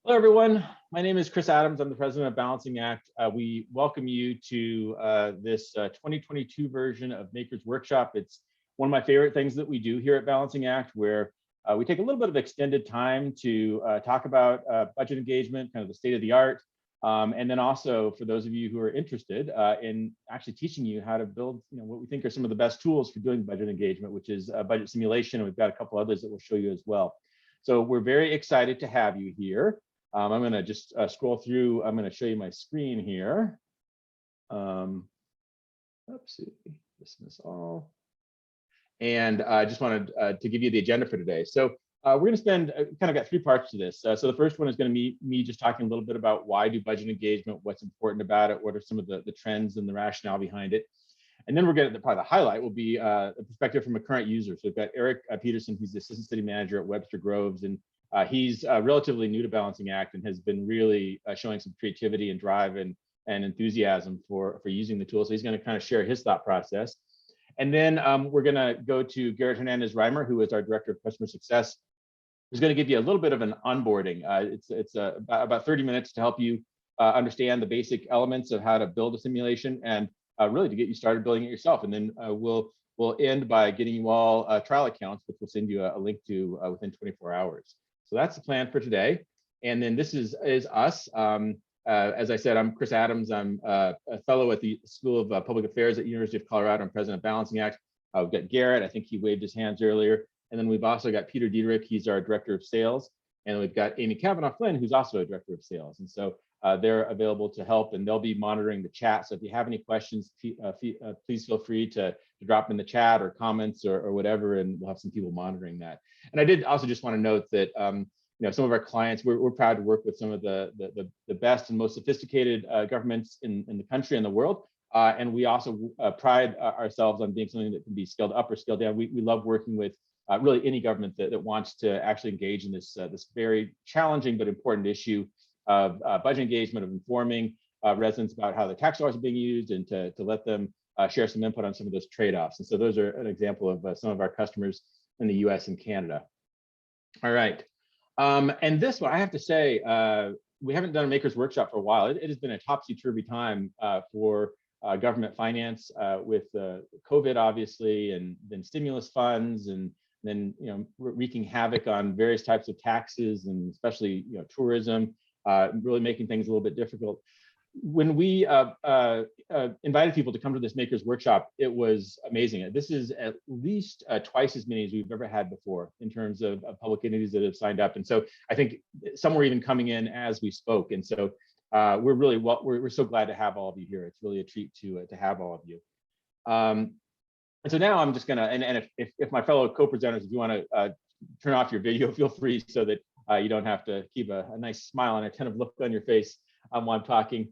Hello, everyone. My name is Chris Adams. I'm the president of Balancing Act. We welcome you to this 2022 version of Maker's Workshop. It's one of my favorite things that we do here at Balancing Act, where we take a little bit of extended time to talk about budget engagement, kind of the state of the art, and then also for those of you who are interested in actually teaching you how to build, what we think are some of the best tools for doing budget engagement, which is budget simulation. And we've got a couple others that we'll show you as well. So we're very excited to have you here. I'm going to just scroll through. I'm going to show you my screen here. Oops, dismiss all. And I just wanted to give you the agenda for today. So we're going to spend kind of got three parts to this. So the first one is going to be me just talking a little bit about why do budget engagement, what's important about it, what are some of the trends and the rationale behind it. And then we're going to probably the highlight will be a perspective from a current user. So we've got Eric Peterson. He's the assistant city manager at Webster Groves, and he's relatively new to Balancing Act and has been really showing some creativity and drive and enthusiasm for using the tool. So he's going to kind of share his thought process. And then we're going to go to Garrett Hernandez-Reimer, who is our director of customer success, who's going to give you a little bit of an onboarding. It's about 30 minutes to help you understand the basic elements of how to build a simulation and really to get you started building it yourself. And then we'll end by getting you all trial accounts, which we'll send you a link to within 24 hours. So that's the plan for today. And then this is us. As I said, I'm Chris Adams. I'm a fellow at the School of Public Affairs at University of Colorado. I'm president of Balancing Act. We've got Garrett. I think he waved his hands earlier. And then we've also got Peter Diederich. He's our director of sales. And we've got Amy Kavanaugh-Flynn, who's also a director of sales. And so they're available to help, and they'll be monitoring the chat. So if you have any questions, please feel free to drop in the chat or comments or whatever, and we'll have some people monitoring that. And I did also just want to note that some of our clients, we're proud to work with some of the best and most sophisticated governments in the country and the world. And we also pride ourselves on being something that can be scaled up or scaled down. We love working with really any government that wants to actually engage in this very challenging but important issue of budget engagement, of informing residents about how the tax dollars are being used, and to let them share some input on some of those trade-offs. And so those are an example of some of our customers in the US and Canada. All right. And this one, I have to say, we haven't done a Maker's Workshop for a while. It has been a topsy-turvy time for government finance with COVID, obviously, and then stimulus funds, and then wreaking havoc on various types of taxes, and especially tourism, really making things a little bit difficult. When we invited people to come to this Maker's Workshop, it was amazing. This is at least twice as many as we've ever had before in terms of public entities that have signed up. And so I think some were even coming in as we spoke. And so we're so glad to have all of you here. It's really a treat to have all of you. And so now I'm just gonna, and if my fellow co-presenters, if you want to turn off your video, feel free, so that you don't have to keep a nice smile and a kind of look on your face while I'm talking.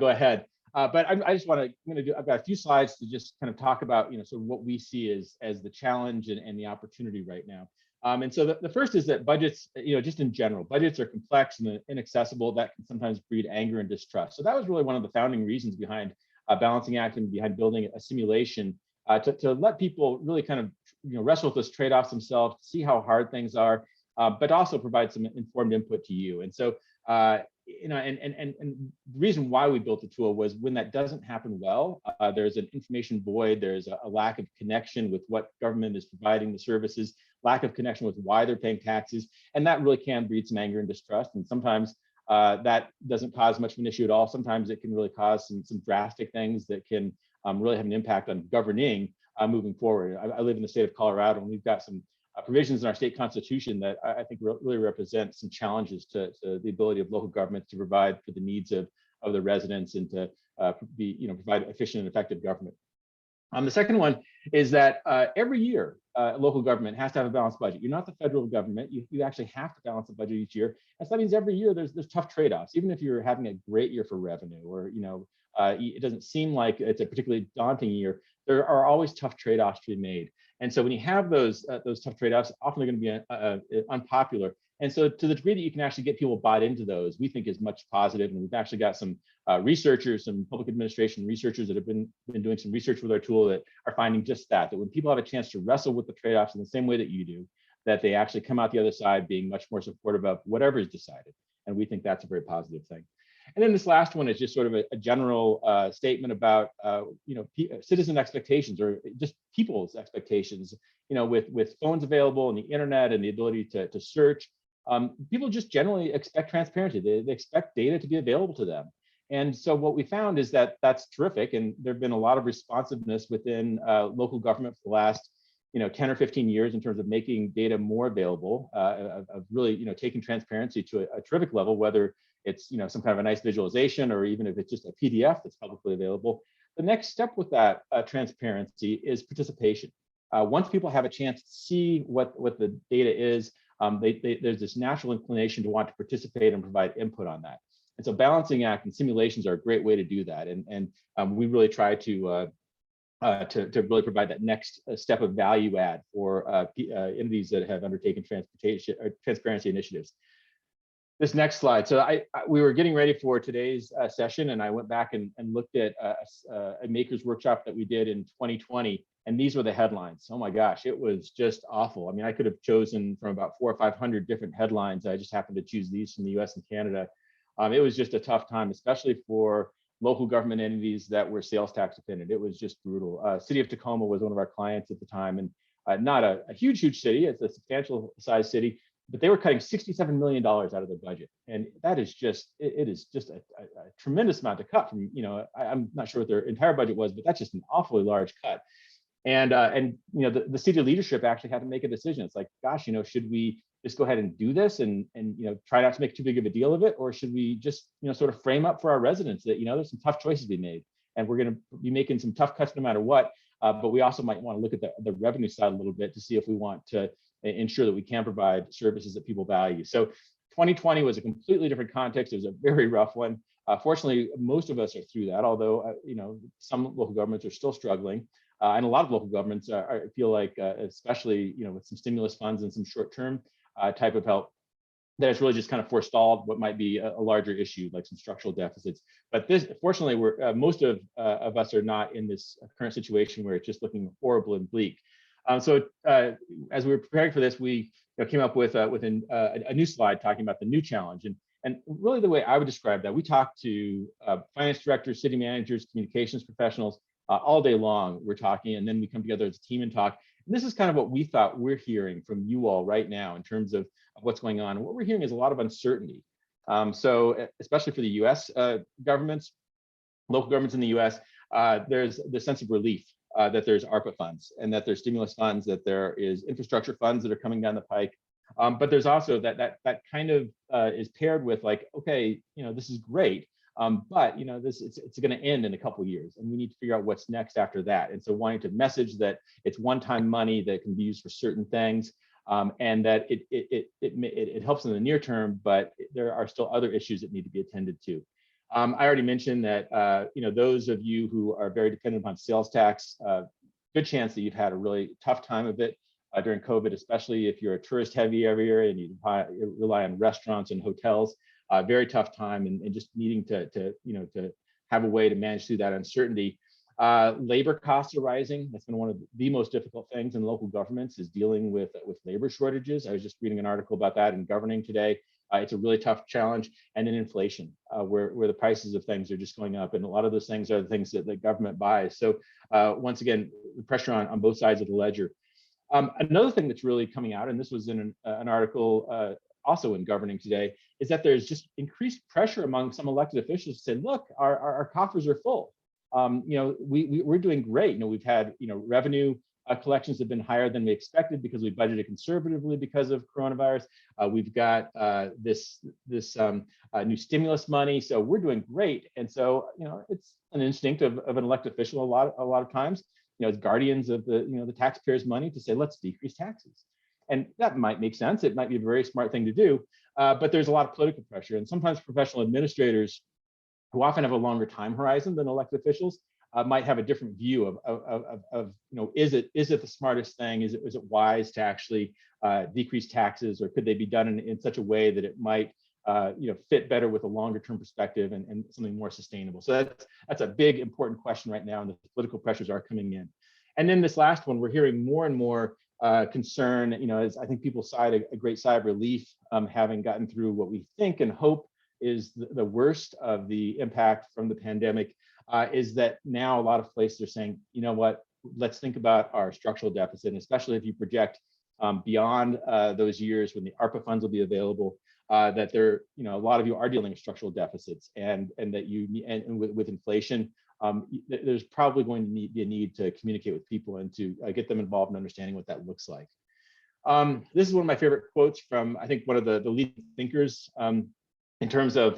Go ahead. But I just want to, I've got a few slides to just kind of talk about, sort of what we see as the challenge and the opportunity right now. And so the first is that budgets, just in general, budgets are complex and inaccessible. That can sometimes breed anger and distrust. So that was really one of the founding reasons behind Balancing Act and behind building a simulation to let people really kind of, wrestle with those trade-offs themselves, see how hard things are, but also provide some informed input to you. And so, and the reason why we built the tool was when that doesn't happen well, there's an information void, there's a lack of connection with what government is providing the services, lack of connection with why they're paying taxes, and that really can breed some anger and distrust. And sometimes that doesn't cause much of an issue at all. Sometimes it can really cause some drastic things that can really have an impact on governing moving forward. I live in the state of Colorado, and we've got some provisions in our state constitution that I think really represent some challenges to the ability of local governments to provide for the needs of the residents and to provide efficient and effective government. The second one is that every year, local government has to have a balanced budget. You're not the federal government. You actually have to balance the budget each year. And so that means every year there's tough trade-offs. Even if you're having a great year for revenue, or it doesn't seem like it's a particularly daunting year, there are always tough trade-offs to be made. And so when you have those tough trade-offs, often they're going to be unpopular. And so to the degree that you can actually get people bought into those, we think is much positive. And we've actually got some researchers, some public administration researchers that have been doing some research with our tool that are finding just that when people have a chance to wrestle with the trade-offs in the same way that you do, that they actually come out the other side being much more supportive of whatever is decided. And we think that's a very positive thing. And then this last one is just sort of a general statement about citizen expectations, or just people's expectations. With phones available and the internet and the ability to search, people just generally expect transparency. They expect data to be available to them. And so what we found is that that's terrific, and there've been a lot of responsiveness within local government for the last 10 or 15 years in terms of making data more available, of really taking transparency to a terrific level, whether it's some kind of a nice visualization, or even if it's just a PDF that's publicly available. The next step with that transparency is participation. Once people have a chance to see what the data is, there's this natural inclination to want to participate and provide input on that. And so balancing act and simulations are a great way to do that. And we really try to really provide that next step of value add for entities that have undertaken transparency initiatives. This next slide. So we were getting ready for today's session, and I went back and looked at a makers workshop that we did in 2020, and these were the headlines. Oh my gosh, it was just awful. I mean, I could have chosen from about 400 or 500 different headlines. I just happened to choose these from the US and Canada. It was just a tough time, especially for local government entities that were sales tax dependent. It was just brutal. City of Tacoma was one of our clients at the time, and not a huge city. It's a substantial size city, but they were cutting $67 million out of their budget. And that is just, it is just a tremendous amount to cut from, I'm not sure what their entire budget was, but that's just an awfully large cut. And the city leadership actually had to make a decision. It's like, gosh, should we just go ahead and do this and try not to make too big of a deal of it? Or should we just, sort of frame up for our residents that, there's some tough choices to be made, and we're going to be making some tough cuts no matter what. But we also might want to look at the revenue side a little bit to see if we want to ensure that we can provide services that people value. So 2020 was a completely different context. It was a very rough one. Fortunately, most of us are through that, although some local governments are still struggling. And a lot of local governments feel like, especially with some stimulus funds and some short-term type of help, that it's really just kind of forestalled what might be a larger issue, like some structural deficits. But fortunately, most of us are not in this current situation where it's just looking horrible and bleak. So as we were preparing for this, we came up with a new slide talking about the new challenge. And really the way I would describe that, we talked to finance directors, city managers, communications professionals all day long. We're talking, and then we come together as a team and talk. And this is kind of what we thought we're hearing from you all right now in terms of what's going on. And what we're hearing is a lot of uncertainty. So especially for the US governments, local governments in the US, there's the sense of relief that there's ARPA funds, and that there's stimulus funds, that there is infrastructure funds that are coming down the pike. But there's also that kind of is paired with like, okay, this is great, but it's going to end in a couple of years, and we need to figure out what's next after that. And so wanting to message that it's one-time money that can be used for certain things, and that it helps in the near term, but there are still other issues that need to be attended to. I already mentioned that those of you who are very dependent upon sales tax, good chance that you've had a really tough time of it during COVID, especially if you're a tourist-heavy area and you rely on restaurants and hotels. Very tough time, and just needing to have a way to manage through that uncertainty. Labor costs are rising. That's been one of the most difficult things in local governments, is dealing with labor shortages. I was just reading an article about that in Governing today. It's a really tough challenge. And then inflation, where the prices of things are just going up, and a lot of those things are the things that the government buys. So once again, the pressure on both sides of the ledger. Another thing that's really coming out, and this was in an article also in Governing today, is that there's just increased pressure among some elected officials to say, look, our coffers are full. We're doing great. We've had revenue collections have been higher than we expected because we budgeted conservatively because of coronavirus. We've got this new stimulus money, so we're doing great. And so it's an instinct of an elected official a lot of times, as guardians of the taxpayers' money, to say, let's decrease taxes. And that might make sense. It might be a very smart thing to do, but there's a lot of political pressure, and sometimes professional administrators, who often have a longer time horizon than elected officials, might have a different view of is it the smartest thing? Is it wise to actually decrease taxes, or could they be done in such a way that it might fit better with a longer term perspective and something more sustainable? So that's a big important question right now, and the political pressures are coming in. And then this last one, we're hearing more and more concern, is I think people sighed a great sigh of relief, having gotten through what we think and hope is the worst of the impact from the pandemic, is that now a lot of places are saying, you know what, let's think about our structural deficit, and especially if you project beyond those years when the ARPA funds will be available, that there, a lot of you are dealing with structural deficits, and that with inflation, there's probably going to be a need to communicate with people and to get them involved in understanding what that looks like. This is one of my favorite quotes from, I think, one of the leading thinkers in terms of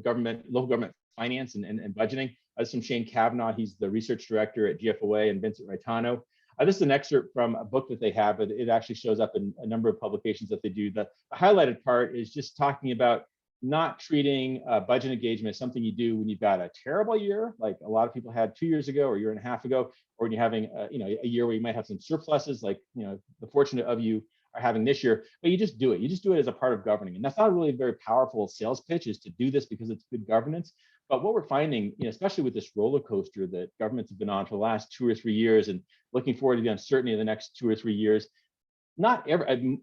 government, local government finance and budgeting. This is from Shane Kavanaugh. He's the research director at GFOA, and Vincent Raitano. This is an excerpt from a book that they have, but it actually shows up in a number of publications that they do. The highlighted part is just talking about not treating budget engagement as something you do when you've got a terrible year, like a lot of people had 2 years ago or a year and a half ago, or when you're having a year where you might have some surpluses, like the fortunate of you are having this year, but you just do it. You just do it as a part of governing. And that's not really a very powerful sales pitch, is to do this because it's good governance. But what we're finding, especially with this roller coaster that governments have been on for the last 2 or 3 years, and looking forward to the uncertainty of the next 2 or 3 years,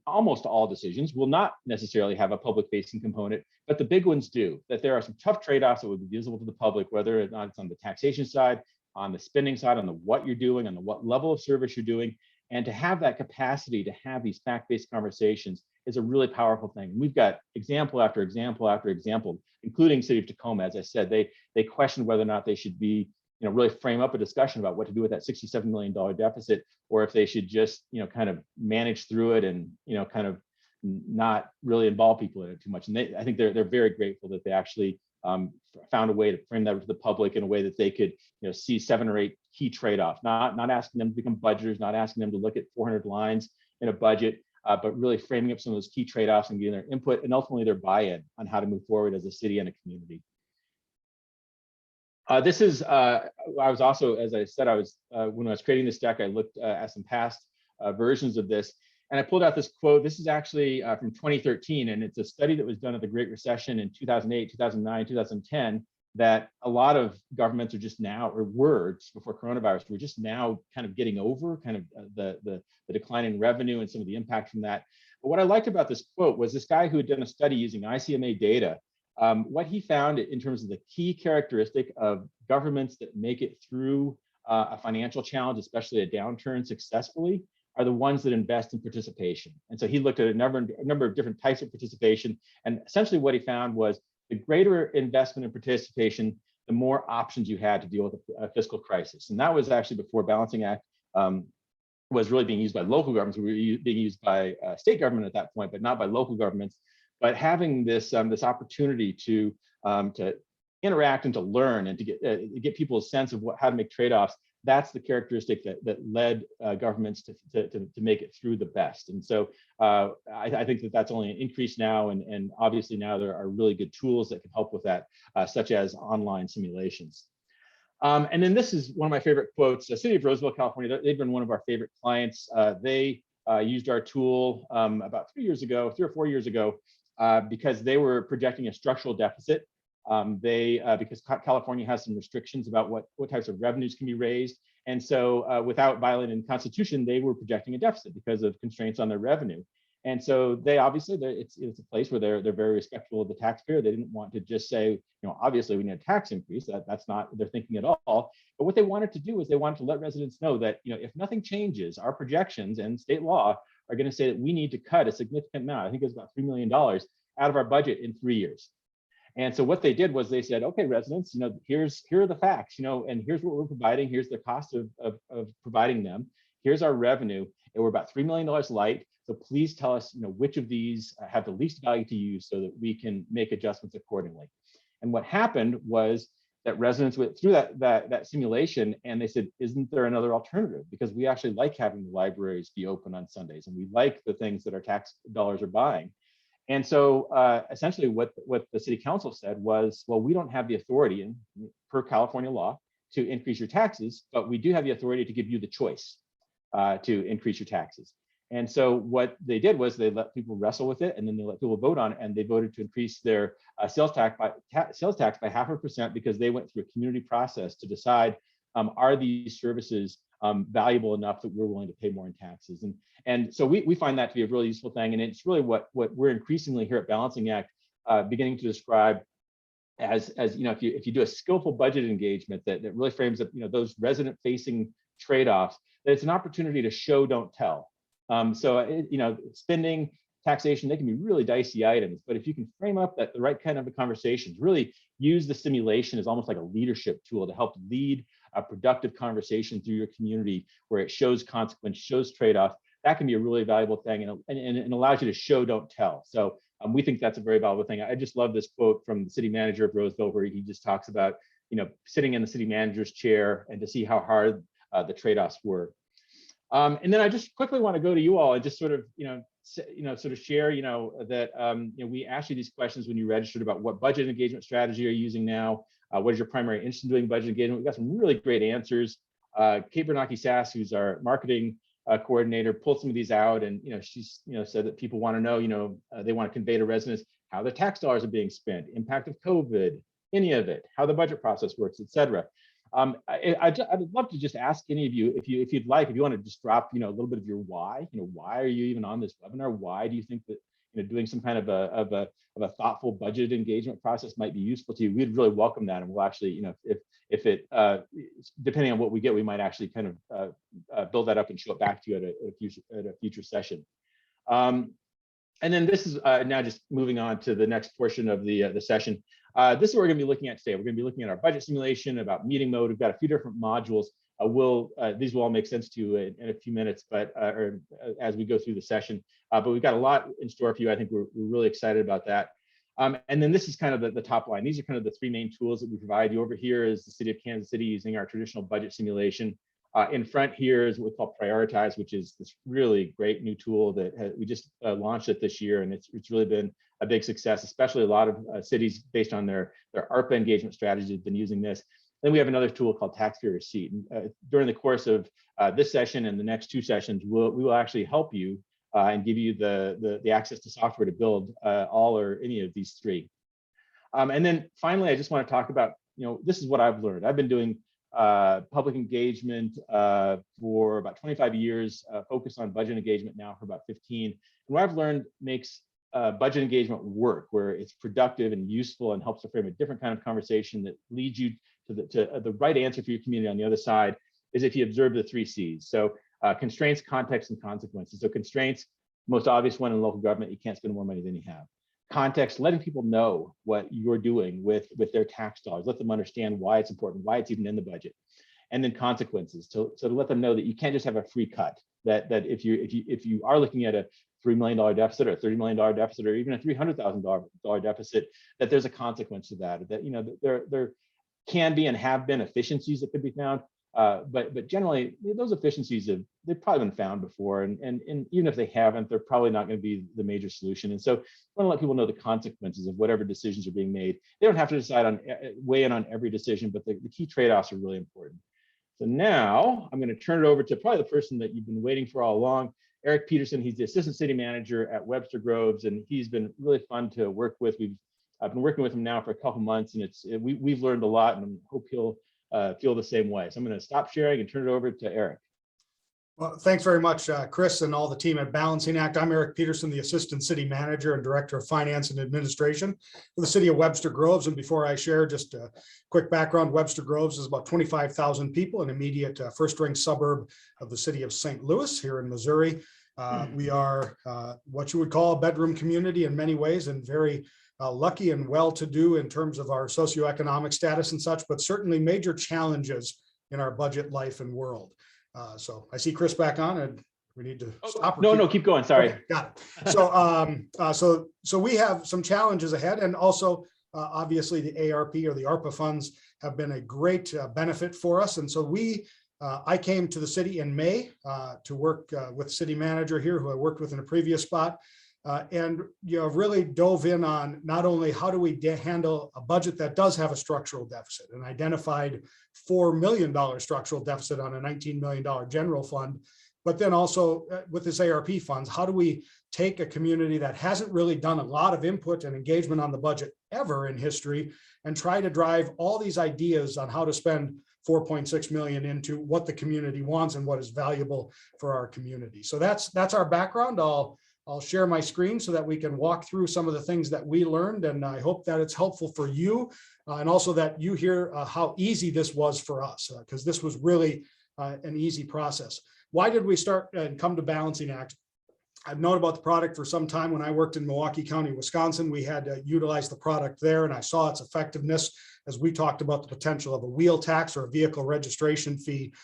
almost all decisions will not necessarily have a public-facing component, but the big ones do. That there are some tough trade-offs that would be visible to the public, whether or not it's on the taxation side, on the spending side, on the what you're doing, on the what level of service you're doing. And to have that capacity to have these fact-based conversations is a really powerful thing. And we've got example after example after example, including City of Tacoma. As I said, they questioned whether or not they should be, really frame up a discussion about what to do with that $67 million deficit, or if they should just, kind of manage through it and, kind of not really involve people in it too much. And I think they're very grateful that they actually found a way to frame that to the public in a way that they could, see 7 or 8 key trade-offs, not asking them to become budgeters, not asking them to look at 400 lines in a budget, but really framing up some of those key trade-offs and getting their input and ultimately their buy-in on how to move forward as a city and a community. This is, I was also, as I said, when I was creating this deck, I looked at some past versions of this, and I pulled out this quote. This is actually from 2013, and it's a study that was done at the Great Recession in 2008, 2009, 2010, that a lot of governments are just now, or were before coronavirus, we're just now kind of getting over kind of the decline in revenue and some of the impact from that. But what I liked about this quote was this guy who had done a study using ICMA data. What he found in terms of the key characteristic of governments that make it through a financial challenge, especially a downturn, successfully, are the ones that invest in participation. And so he looked at a number of different types of participation, and essentially what he found was the greater investment in participation, the more options you had to deal with a fiscal crisis. And that was actually before Balancing Act was really being used by local governments. We were being used by state government at that point, but not by local governments. But having this opportunity to interact and to learn and to get people a sense of how to make trade-offs, that's the characteristic that led governments to make it through the best. And so I think that's only an increase now, and obviously now there are really good tools that can help with that, such as online simulations. And then this is one of my favorite quotes. The City of Roseville, California, they've been one of our favorite clients. They used our tool about 3 or 4 years ago, because they were projecting a structural deficit. Because California has some restrictions about what types of revenues can be raised. And so without violating the Constitution, they were projecting a deficit because of constraints on their revenue. And so they obviously, it's a place where they're very respectful of the taxpayer. They didn't want to just say, obviously we need a tax increase. That's not what they're thinking at all. But what they wanted to do is they wanted to let residents know that, if nothing changes, our projections and state law are going to say that we need to cut a significant amount. I think it's about $3 million out of our budget in 3 years. And so what they did was they said, okay, residents, here are the facts, and here's what we're providing. Here's the cost of providing them. Here's our revenue, and we're about $3 million light. So please tell us, which of these have the least value to you so that we can make adjustments accordingly. And what happened was that residents went through that simulation, and they said, isn't there another alternative? Because we actually like having the libraries be open on Sundays, and we like the things that our tax dollars are buying. And so essentially what the city council said was, well, we don't have the authority per California law to increase your taxes, but we do have the authority to give you the choice to increase your taxes. And so what they did was they let people wrestle with it, and then they let people vote on it, and they voted to increase their sales tax by 0.5% because they went through a community process to decide, are these services valuable enough that we're willing to pay more in taxes. And so we find that to be a really useful thing. And it's really what we're increasingly here at Balancing Act beginning to describe as if you do a skillful budget engagement that really frames up those resident facing trade-offs, that it's an opportunity to show, don't tell. Spending, taxation, they can be really dicey items, but if you can frame up the right kind of conversations, really use the simulation as almost like a leadership tool to help lead a productive conversation through your community where it shows consequence, shows trade-off, that can be a really valuable thing, and allows you to show, don't tell. So we think that's a very valuable thing. I just love this quote from the city manager of Roseville, where he just talks about sitting in the city manager's chair and to see how hard the trade-offs were. And then I just quickly want to go to you all and just sort of share that we asked you these questions when you registered about what budget engagement strategy are you using now. What is your primary interest in doing budget engagement? We got some really great answers. Kate Bernanke-Sass, who's our marketing coordinator, pulled some of these out, and she's said that people want to know, they want to convey to residents how the tax dollars are being spent, impact of COVID, any of it, how the budget process works, et cetera. I'd love to just ask any of you, if you want to just drop a little bit of your why. Why are you even on this webinar? Why do you think that doing some kind of a thoughtful budget engagement process might be useful to you? We'd really welcome that, and we'll actually, if it depending on what we get, we might actually kind of build that up and show it back to you at a future session. And then this is now just moving on to the next portion of the session. This is what we're going to be looking at today. We're going to be looking at our budget simulation, about meeting mode. We've got a few different modules. These will all make sense to you in a few minutes, but or as we go through the session. But we've got a lot in store for you. I think we're really excited about that. And then this is kind of the top line. These are kind of the three main tools that we provide you. Over here is the City of Kansas City using our traditional budget simulation. In front here is what we call Prioritize, which is this really great new tool that we just launched it this year, and it's really been a big success. Especially a lot of cities, based on their ARPA engagement strategies, have been using this. Then we have another tool called Taxpayer Receipt. And during the course of this session and the next two sessions, we will actually help you and give you the access to software to build all or any of these three. And then finally, I just want to talk about, this is what I've learned. I've been doing public engagement for about 25 years, focused on budget engagement now for about 15. And what I've learned makes budget engagement work, where it's productive and useful and helps to frame a different kind of conversation that leads you to the right answer for your community on the other side, is if you observe the 3 C's. So constraints, context, and consequences. So constraints, most obvious one in local government, you can't spend more money than you have. Context, letting people know what you're doing with their tax dollars, let them understand why it's important, why it's even in the budget. And then consequences, so to let them know that you can't just have a free cut, that if you are looking at a $3 million deficit or a $30 million deficit or even a $300,000 deficit, that there's a consequence to that, that there can be and have been efficiencies that could be found. But generally, those efficiencies they've probably been found before, and even if they haven't, they're probably not going to be the major solution. And so, I want to let people know the consequences of whatever decisions are being made. They don't have to weigh in on every decision, but the key trade-offs are really important. So now I'm going to turn it over to probably the person that you've been waiting for all along, Eric Peterson. He's the assistant city manager at Webster Groves, and he's been really fun to work with. I've been working with him now for a couple months, and we've learned a lot, and I hope he'll feel the same way. So I'm going to stop sharing and turn it over to Eric. Well, thanks very much, Chris, and all the team at Balancing Act. I'm Eric Peterson, the Assistant City Manager and Director of Finance and Administration for the City of Webster Groves. And before I share just a quick background, Webster Groves is about 25,000 people, an immediate first-ring suburb of the city of St. Louis here in Missouri. We are what you would call a bedroom community in many ways, and very lucky and well-to-do in terms of our socioeconomic status and such, but certainly major challenges in our budget life and world. So I see Chris back on, and we need to stop. No, keep going. Sorry. Okay, got it. So we have some challenges ahead, and also obviously the ARP or the ARPA funds have been a great benefit for us. And so I came to the city in May to work with the city manager here, who I worked with in a previous spot. And really dove in on not only how do we handle a budget that does have a structural deficit, and identified $4 million structural deficit on a $19 million general fund, but then also with this ARP funds, how do we take a community that hasn't really done a lot of input and engagement on the budget ever in history, and try to drive all these ideas on how to spend 4.6 million into what the community wants and what is valuable for our community. So that's our background. I'll share my screen so that we can walk through some of the things that we learned, and I hope that it's helpful for you, and also that you hear how easy this was for us, because this was really an easy process. Why did we start and come to Balancing Act? I've known about the product for some time. When I worked in Milwaukee County, Wisconsin, we had to utilize the product there, and I saw its effectiveness as we talked about the potential of a wheel tax or a vehicle registration fee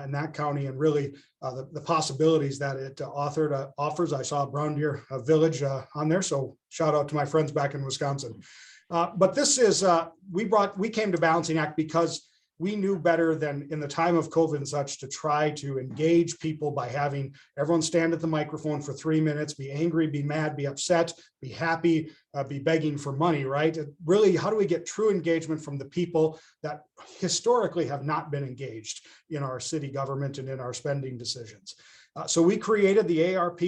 in that county, and really the possibilities that it offers. I saw Brown Deer Village on there, so shout out to my friends back in Wisconsin. But this is, we came to Balancing Act because we knew better than in the time of COVID and such to try to engage people by having everyone stand at the microphone for 3 minutes, be angry, be mad, be upset, be happy, be begging for money, right? And really, how do we get true engagement from the people that historically have not been engaged in our city government and in our spending decisions? So we created the ARP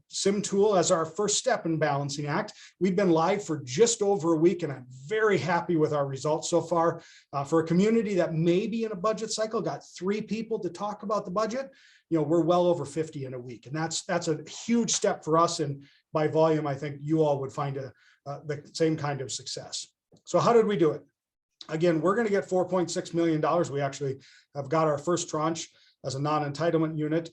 SIM tool as our first step in Balancing Act. We've been live for just over a week, and I'm very happy with our results so far. For a community that may be in a budget cycle, got 3 people to talk about the budget, we're well over 50 in a week. And that's a huge step for us. And by volume, I think you all would find the same kind of success. So how did we do it? Again, we're going to get $4.6 million. We actually have got our first tranche as a non-entitlement unit.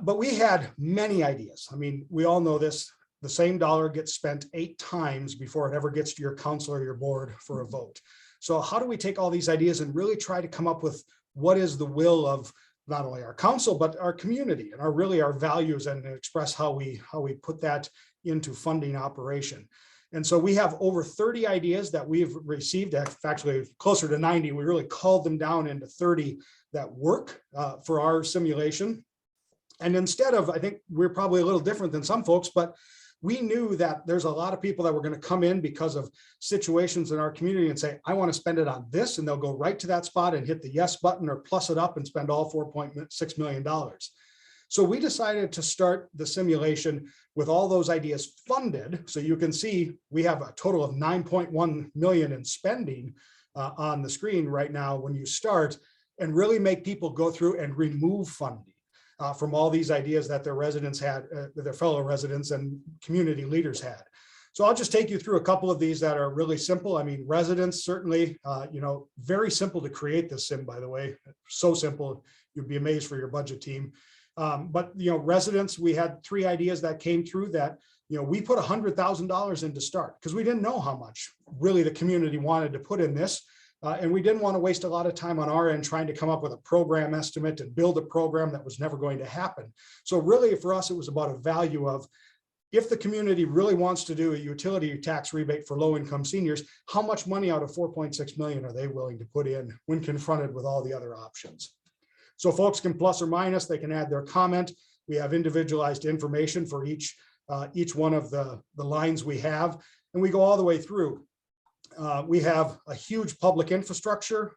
But we had many ideas. I mean, we all know this, the same dollar gets spent 8 times before it ever gets to your council or your board for a vote. So how do we take all these ideas and really try to come up with what is the will of not only our council, but our community and our values, and express how we put that into funding operation. And so we have over 30 ideas that we've received, actually closer to 90. We really called them down into 30 that work for our simulation. And instead of, I think we're probably a little different than some folks, but we knew that there's a lot of people that were going to come in because of situations in our community and say, I want to spend it on this. And they'll go right to that spot and hit the yes button or plus it up and spend all $4.6 million. So we decided to start the simulation with all those ideas funded. So you can see we have a total of 9.1 million in spending on the screen right now when you start, and really make people go through and remove funding from all these ideas that their residents had, their fellow residents and community leaders had. So I'll just take you through a couple of these that are really simple. I mean, residents certainly, very simple to create this sim, by the way, so simple, you'd be amazed for your budget team. But residents, we had 3 ideas that came through that, we put $100,000 in to start because we didn't know how much really the community wanted to put in this. And we didn't want to waste a lot of time on our end trying to come up with a program estimate and build a program that was never going to happen. So really for us, it was about a value of, if the community really wants to do a utility tax rebate for low-income seniors, how much money out of 4.6 million are they willing to put in when confronted with all the other options? So folks can plus or minus, they can add their comment. We have individualized information for each one of the lines we have, and we go all the way through. We have a huge public infrastructure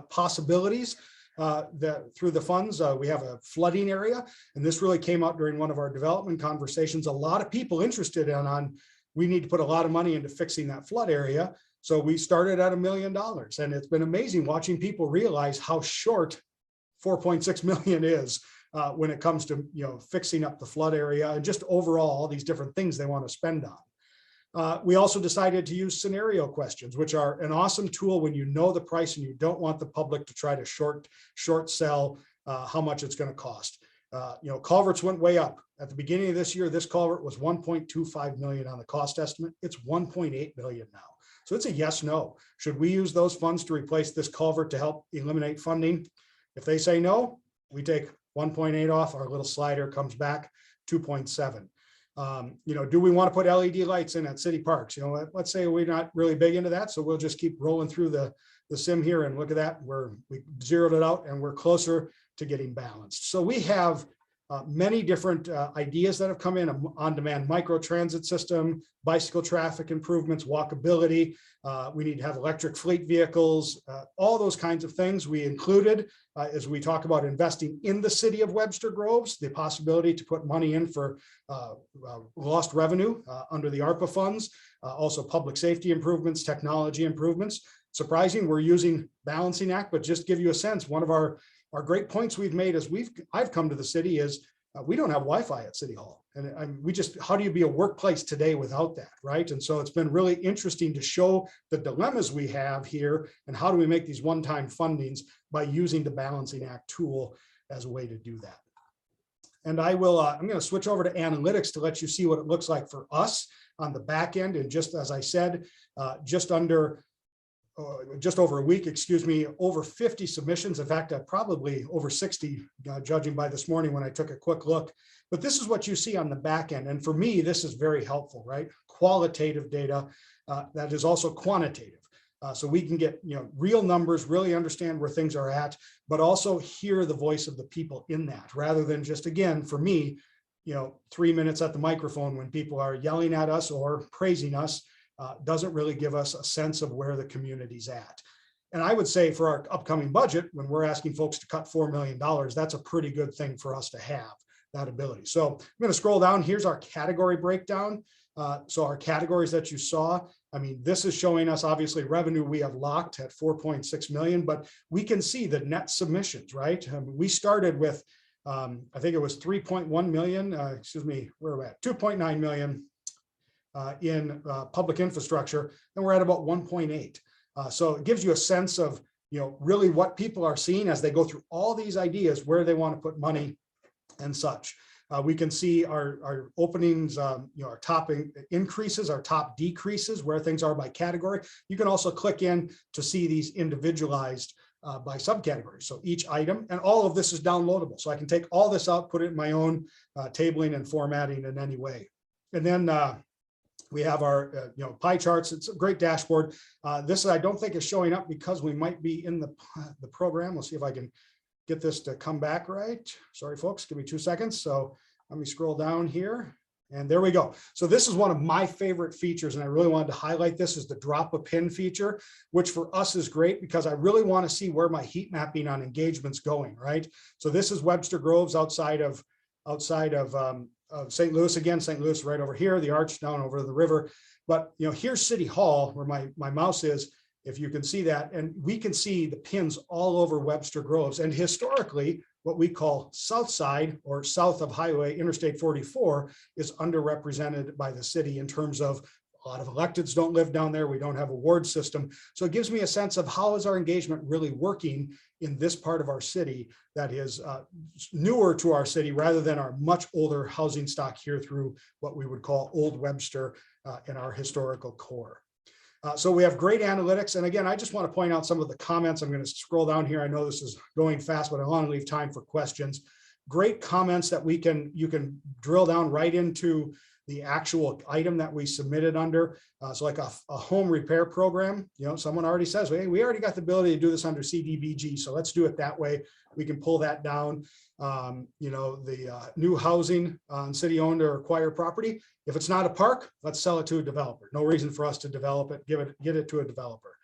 possibilities that through the funds. We have a flooding area, and this really came out during one of our development conversations. A lot of people interested in we need to put a lot of money into fixing that flood area. So we started at $1 million, and it's been amazing watching people realize how short 4.6 million is when it comes to fixing up the flood area and just overall all these different things they want to spend on. We also decided to use scenario questions, which are an awesome tool when you know the price and you don't want the public to try to short sell how much it's going to cost. Culverts went way up. At the beginning of this year, this culvert was 1.25 million on the cost estimate. It's 1.8 million now. So it's a yes, no. Should we use those funds to replace this culvert to help eliminate funding? If they say no, we take 1.8 off, our little slider comes back 2.7. Do we want to put LED lights in at city parks? Let's say we're not really big into that. So we'll just keep rolling through the sim here, and look at that. We zeroed it out and we're closer to getting balanced. So we have many different ideas that have come in: on-demand micro-transit system, bicycle traffic improvements, walkability. We need to have electric fleet vehicles, all those kinds of things we included as we talk about investing in the city of Webster Groves, the possibility to put money in for lost revenue under the ARPA funds, also public safety improvements, technology improvements. Surprising, we're using balancing act, but just give you a sense, one of our great points we've made as I've come to the city is we don't have Wi-Fi at City Hall. And we just, how do you be a workplace today without that, right? And so it's been really interesting to show the dilemmas we have here and how do we make these one-time fundings by using the balancing act tool as a way to do that. And I'm going to switch over to analytics to let you see what it looks like for us on the back end. And just as I said, just over a week, over 50 submissions. In fact, probably over 60, judging by this morning when I took a quick look. But this is what you see on the back end. And for me, this is very helpful, right? Qualitative data that is also quantitative. So we can get real numbers, really understand where things are at, but also hear the voice of the people in that, rather than just, again, for me, 3 minutes at the microphone when people are yelling at us or praising us. Doesn't really give us a sense of where the community's at. And I would say for our upcoming budget, when we're asking folks to cut $4 million, that's a pretty good thing for us to have that ability. So I'm going to scroll down. Here's our category breakdown. So our categories that you saw, this is showing us obviously revenue we have locked at 4.6 million, but we can see the net submissions, right? We started with, I think it was 3.1 million, where are we at? 2.9 million. In public infrastructure, and we're at about 1.8. So it gives you a sense of, really what people are seeing as they go through all these ideas, where they want to put money and such. We can see our openings, our top increases, our top decreases, where things are by category. You can also click in to see these individualized by subcategories. So each item, and all of this is downloadable. So I can take all this out, put it in my own tabling and formatting in any way. And then we have our pie charts. It's a great dashboard. This I don't think is showing up because we might be in the program. We'll see if I can get this to come back right. Sorry, folks, give me 2 seconds. So let me scroll down here. And there we go. So this is one of my favorite features, and I really wanted to highlight this, is the drop a pin feature, which for us is great because I really want to see where my heat mapping on engagement's going, right? So this is Webster Groves outside of St. Louis. Again, St. Louis right over here, the arch down over the river. But here's City Hall where my mouse is, if you can see that, and we can see the pins all over Webster Groves. And historically, what we call South Side or south of Highway Interstate 44 is underrepresented by the city in terms of a lot of electeds don't live down there. We don't have a ward system. So it gives me a sense of how is our engagement really working in this part of our city that is newer to our city rather than our much older housing stock here through what we would call Old Webster in our historical core. So we have great analytics. And again, I just want to point out some of the comments. I'm going to scroll down here. I know this is going fast, but I want to leave time for questions. Great comments that you can drill down right into the actual item that we submitted under. So like a home repair program, someone already says, hey, we already got the ability to do this under CDBG. So let's do it that way. We can pull that down. The new housing on city-owned or acquired property. If it's not a park, let's sell it to a developer. No reason for us to develop it, get it to a developer.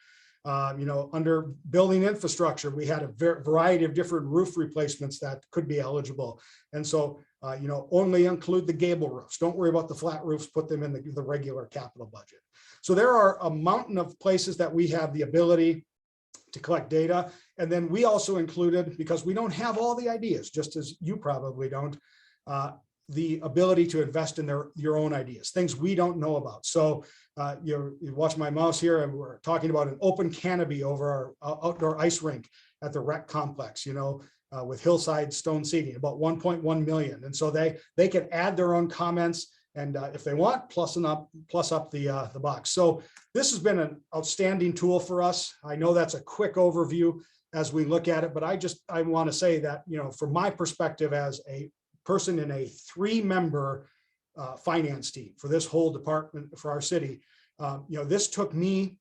Under building infrastructure, we had a variety of different roof replacements that could be eligible. And so, only include the gable roofs. Don't worry about the flat roofs, put them in the regular capital budget. So there are a mountain of places that we have the ability to collect data. And then we also included, because we don't have all the ideas, just as you probably don't, the ability to invest in your own ideas, things we don't know about. So you watch my mouse here, and we're talking about an open canopy over our outdoor ice rink at the rec complex, with hillside stone seating, about 1.1 million. And so they can add their own comments, and if they want, plus up the box. So this has been an outstanding tool for us. I know that's a quick overview as we look at it, but I want to say that, from my perspective as a person in a 3-member finance team for this whole department for our city, this took me,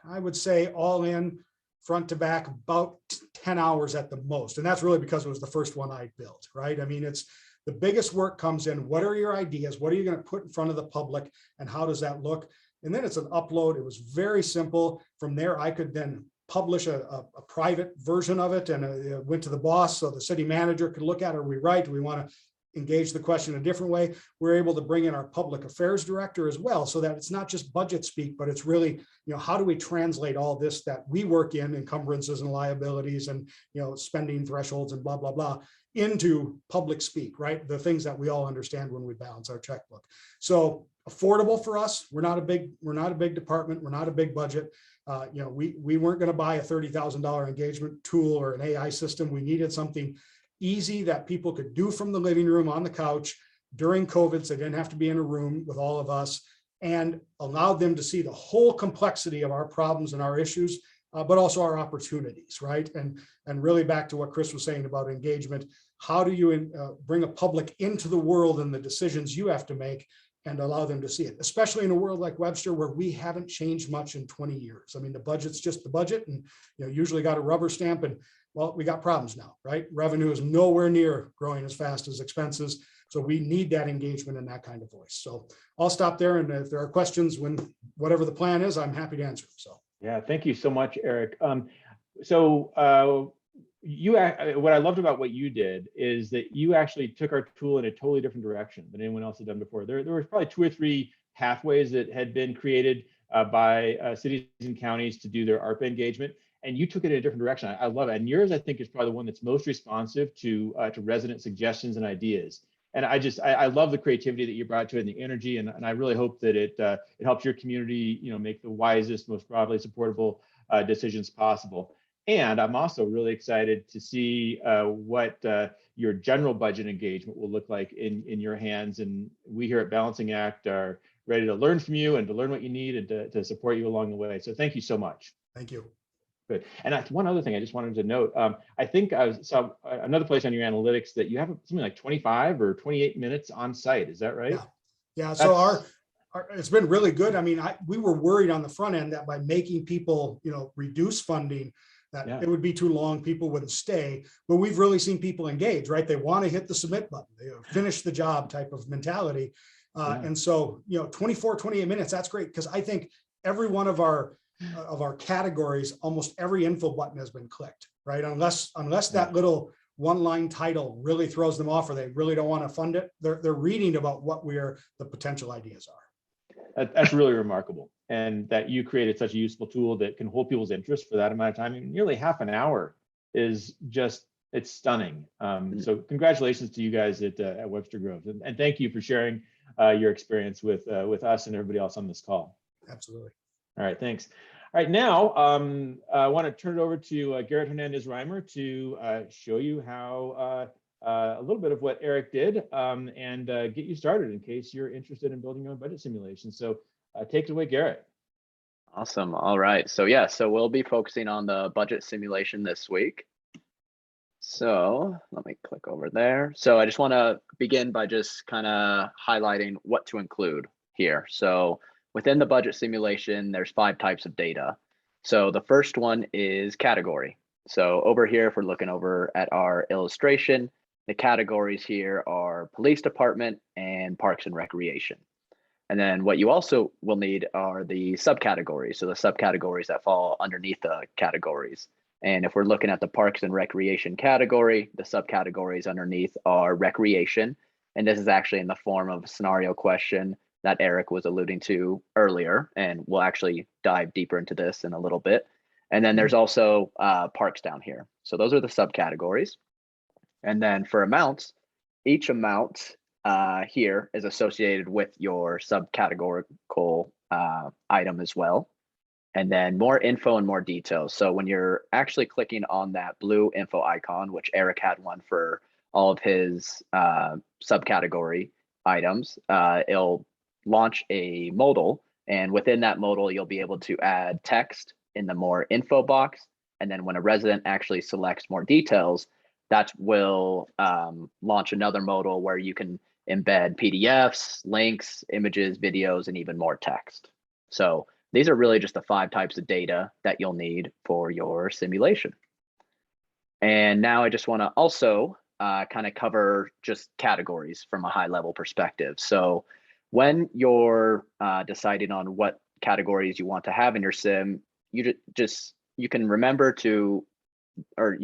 I would say, all in front to back, about 10 hours at the most. And that's really because it was the first one I built, right? It's The biggest work comes in, what are your ideas? What are you going to put in front of the public? And how does that look? And then it's an upload. It was very simple. From there, I could then publish a private version of it, and it went to the boss so the city manager could look at it. Are we right? Do we want to engage the question a different way? We're able to bring in our public affairs director as well, so that it's not just budget speak, but it's really, how do we translate all this that we work in, encumbrances and liabilities and, spending thresholds and blah, blah, blah, into public speak, right? The things that we all understand when we balance our checkbook. So affordable for us. We're not a big department. We're not a big budget. We weren't going to buy a $30,000 engagement tool or an AI system. We needed something easy that people could do from the living room on the couch during COVID, so they didn't have to be in a room with all of us, and allowed them to see the whole complexity of our problems and our issues, but also our opportunities, right? And really back to what Chris was saying about engagement, how do you bring a public into the world and the decisions you have to make and allow them to see it, especially in a world like Webster, where we haven't changed much in 20 years. I mean, the budget's just the budget, and usually got a rubber stamp, and well, we got problems now, right? Revenue is nowhere near growing as fast as expenses. So we need that engagement and that kind of voice. So I'll stop there. And if there are questions, whatever the plan is, I'm happy to answer. So. Yeah, thank you so much, Eric. What I loved about what you did is that you actually took our tool in a totally different direction than anyone else had done before. There was probably 2 or 3 pathways that had been created by cities and counties to do their ARPA engagement, and you took it in a different direction. I love it. And yours, I think, is probably the one that's most responsive to resident suggestions and ideas. And I love the creativity that you brought to it and the energy. And I really hope that it helps your community, make the wisest, most broadly supportable decisions possible. And I'm also really excited to see what your general budget engagement will look like in your hands. And we here at Balancing Act are ready to learn from you and to learn what you need and to support you along the way. So thank you so much. Thank you. Good. And one other thing I just wanted to note, I think I saw another place on your analytics that you have something like 25 or 28 minutes on site. Is that right? Yeah. So it's been really good. I mean, we were worried on the front end that by making people, reduce funding, that it would be too long, people wouldn't stay. But we've really seen people engage, right? They want to hit the submit button, they finish the job type of mentality. And so, 24, 28 minutes, that's great. Because I think every one of our categories, almost every info button has been clicked, right? Unless that little one-line title really throws them off or they really don't want to fund it, they're reading about what the potential ideas are. That's really remarkable. And that you created such a useful tool that can hold people's interest for that amount of time. Nearly half an hour is it's stunning. So congratulations to you guys at Webster Groves. And thank you for sharing your experience with us and everybody else on this call. Absolutely. All right, thanks. All right, now I want to turn it over to Garrett Hernandez-Reimer to show you how a little bit of what Eric did and get you started in case you're interested in building your own budget simulation. So take it away, Garrett. Awesome. All right. So we'll be focusing on the budget simulation this week. So let me click over there. So I just want to begin by just kind of highlighting what to include here. So within the budget simulation, there's 5 types of data. So the first one is category. So over here, if we're looking over at our illustration, the categories here are police department and parks and recreation. And then what you also will need are the subcategories. So the subcategories that fall underneath the categories. And if we're looking at the parks and recreation category, the subcategories underneath are recreation. And this is actually in the form of a scenario question that Eric was alluding to earlier. And we'll actually dive deeper into this in a little bit. And then there's also parks down here. So those are the subcategories. And then for amounts, each amount here is associated with your subcategorical item as well. And then more info and more details. So when you're actually clicking on that blue info icon, which Eric had one for all of his subcategory items, it'll launch a modal. And within that modal, you'll be able to add text in the more info box. And then when a resident actually selects more details, that will launch another modal where you can embed PDFs, links, images, videos, and even more text. So these are really just the 5 types of data that you'll need for your simulation. And now I just want to also kind of cover just categories from a high level perspective. So when you're deciding on what categories you want to have in your sim, you can remember to, or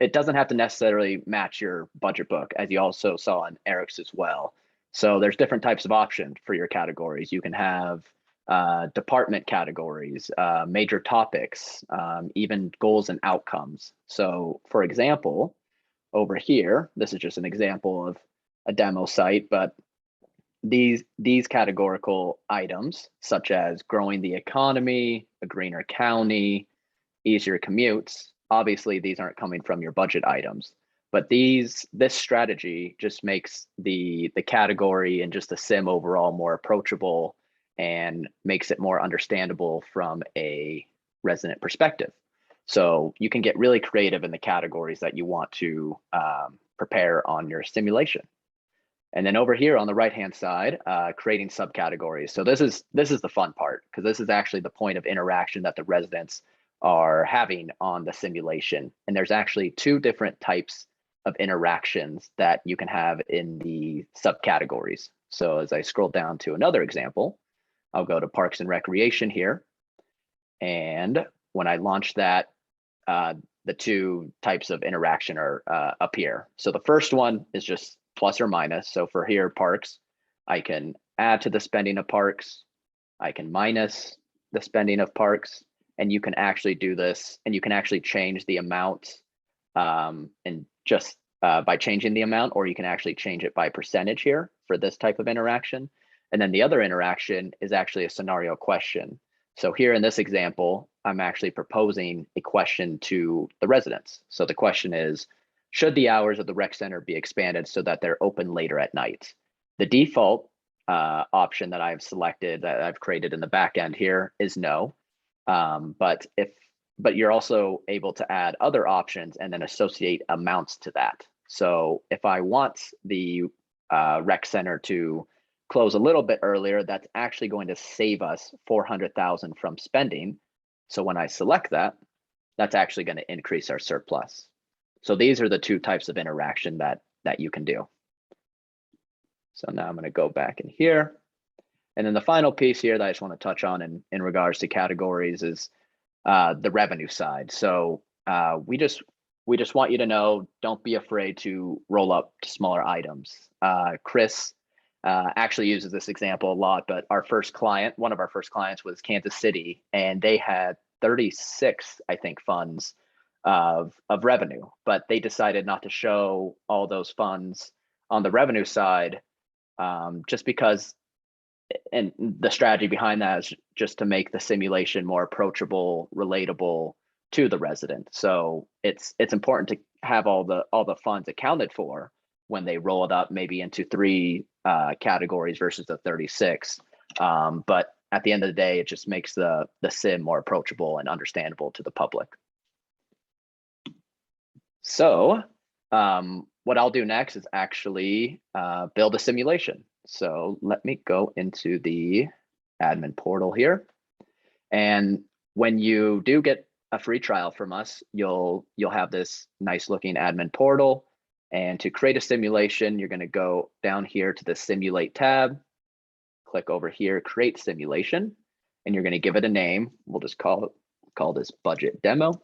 it doesn't have to necessarily match your budget book, as you also saw in Eric's as well. So there's different types of options for your categories. You can have department categories, major topics, even goals and outcomes. So for example, over here, this is just an example of a demo site, but these categorical items, such as growing the economy, a greener county, easier commutes, obviously these aren't coming from your budget items, but this strategy just makes the category and just the sim overall more approachable and makes it more understandable from a resident perspective. So you can get really creative in the categories that you want to prepare on your simulation. And then over here on the right-hand side, creating subcategories. So this is the fun part, because this is actually the point of interaction that the residents are having on the simulation. And there's actually two different types of interactions that you can have in the subcategories. So as I scroll down to another example, I'll go to Parks and Recreation here. And when I launch that, the two types of interaction are up here. So the first one is just plus or minus. So for here, parks, I can add to the spending of parks. I can minus the spending of parks, and you can actually do this, and you can actually change the amount and just by changing the amount, or you can actually change it by percentage here for this type of interaction. And then the other interaction is actually a scenario question. So here in this example, I'm actually proposing a question to the residents. So the question is, should the hours of the rec center be expanded so that they're open later at night? The default option that I've selected, that I've created in the back end here, is no. But you're also able to add other options and then associate amounts to that. So if I want the rec center to close a little bit earlier, that's actually going to save us 400,000 from spending. So when I select that, that's actually going to increase our surplus. So these are the two types of interaction that you can do. So now I'm going to go back in here. And then the final piece here that I just want to touch on in regards to categories is the revenue side. So we just want you to know, don't be afraid to roll up to smaller items. Chris actually uses this example a lot, but one of our first clients was Kansas City, and they had 36, I think, funds of revenue, but they decided not to show all those funds on the revenue side just because, and the strategy behind that is just to make the simulation more approachable, relatable to the resident. So it's important to have all the funds accounted for when they roll it up maybe into 3 categories versus the 36. But at the end of the day, it just makes the sim more approachable and understandable to the public. So what I'll do next is actually build a simulation. So let me go into the admin portal here. And when you do get a free trial from us, you'll have this nice looking admin portal. And to create a simulation, you're going to go down here to the Simulate tab, click over here, Create Simulation, and you're going to give it a name. We'll just call this Budget Demo.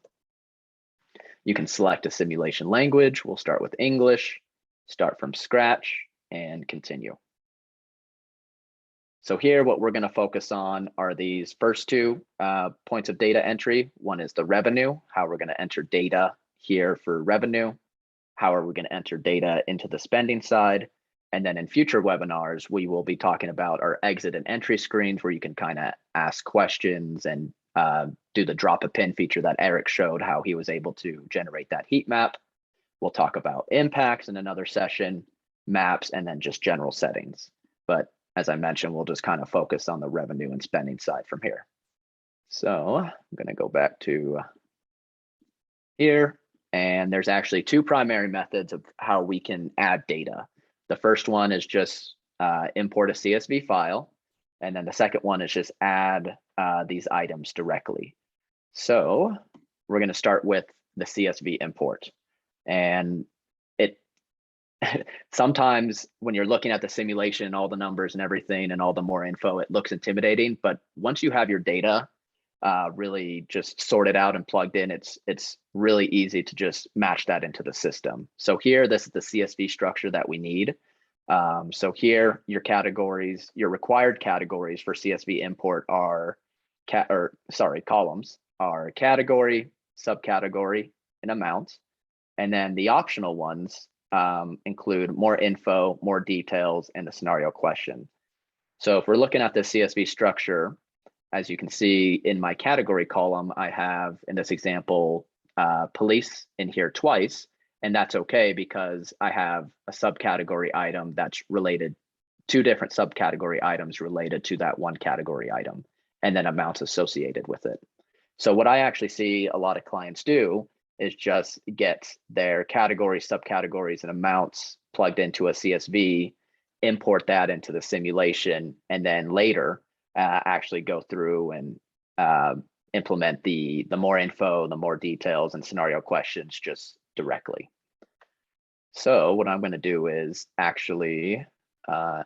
You can select a simulation language. We'll start with English, start from scratch, and continue. So here, what we're going to focus on are these first 2 points of data entry. One is the revenue, how we're going to enter data here for revenue. How are we going to enter data into the spending side? And then in future webinars, we will be talking about our exit and entry screens, where you can kind of ask questions and do the drop a pin feature that Eric showed, how he was able to generate that heat map. We'll talk about impacts in another session, maps, and then just general settings. But as I mentioned, we'll just kind of focus on the revenue and spending side from here. So I'm going to go back to here. And there's actually 2 primary methods of how we can add data. The first one is just import a CSV file. And then the second one is just add these items directly. So we're going to start with the CSV import. And sometimes when you're looking at the simulation, all the numbers and everything and all the more info, it looks intimidating. But once you have your data really just sorted out and plugged in, it's really easy to just match that into the system. So here, this is the CSV structure that we need. So here, your categories, your required categories for CSV import are columns are category, subcategory, and amount. And then the optional ones include more info, more details, and the scenario question. So if we're looking at the CSV structure, as you can see in my category column, I have, in this example, police in here twice, and that's okay because I have a subcategory item that's related, two different subcategory items related to that one category item, and then amounts associated with it. So what I actually see a lot of clients do is just get their categories, subcategories, and amounts plugged into a CSV, import that into the simulation, and then later actually go through and implement the more info, the more details, and scenario questions just directly. So what I'm going to do is actually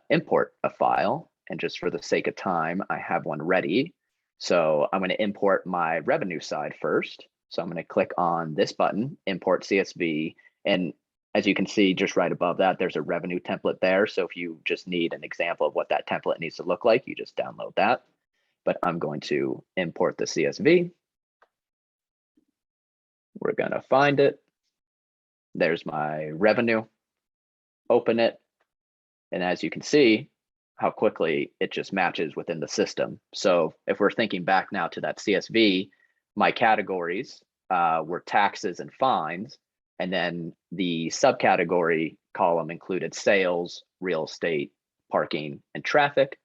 import a file, and just for the sake of time, I have one ready. So I'm going to import my revenue side first. So I'm going to click on this button, import CSV. And as you can see, just right above that, there's a revenue template there. So if you just need an example of what that template needs to look like, you just download that. But I'm going to import the CSV. We're going to find it. There's my revenue. Open it. And as you can see, how quickly it just matches within the system. So if we're thinking back now to that CSV, my categories were taxes and fines, and then the subcategory column included sales, real estate, parking, and traffic.